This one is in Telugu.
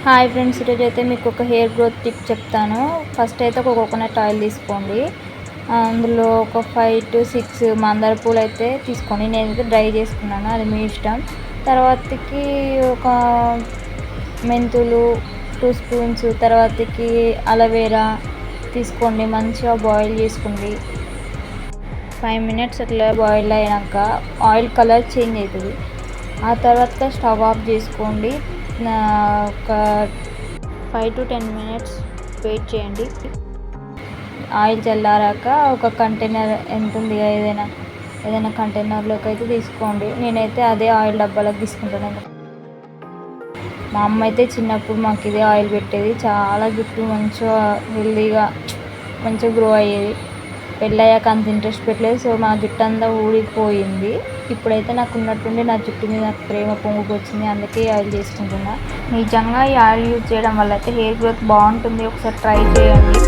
హాయ్ ఫ్రెండ్స్, ఈరోజు అయితే మీకు ఒక హెయిర్ గ్రోత్ టిప్ చెప్తాను. ఫస్ట్ అయితే ఒక కోకోనట్ ఆయిల్ తీసుకోండి. అందులో ఒక 5 to 6 మందార పూలు అయితే తీసుకోండి. నేనైతే డ్రై చేసుకున్నాను, అది మీ ఇష్టం. తర్వాతకి ఒక మెంతులు 2 స్పూన్స్, తర్వాతకి అలోవెరా తీసుకోండి. మంచిగా బాయిల్ చేసుకోండి. 5 minutes అట్లా బాయిల్ అయినాక ఆయిల్ కలర్ చేంజ్ అవుతుంది. ఆ తర్వాత స్టవ్ ఆఫ్ చేసుకోండి. ఒక 5 to 10 minutes వెయిట్ చేయండి. ఆయిల్ చల్లారాక ఒక కంటైనర్ ఎంత ఉంది ఏదైనా కంటైనర్లోకి అయితే తీసుకోండి. నేనైతే అదే ఆయిల్ డబ్బాలోకి తీసుకుంటాను. మా అమ్మ అయితే చిన్నప్పుడు మాకు ఇదే ఆయిల్ పెట్టేది. చాలా జుట్టు మంచిగా హెల్దీగా మంచిగా గ్రో అయ్యేది. పెళ్ళయ్యాక అంత ఇంట్రెస్ట్ పెట్టలేదు, సో మా జుట్టు అంతా ఊడిపోయింది. ఇప్పుడైతే నాకు ఉన్నట్టుండి నా జుట్టు మీద నాకు ప్రేమ పొంగుకొచ్చింది, అందుకే ఈ ఆయిల్ చేసుకుంటున్నా. నిజంగా ఈ ఆయిల్ యూజ్ చేయడం వల్ల అయితే హెయిర్ గ్రోత్ బాగుంటుంది. ఒకసారి ట్రై చేయండి.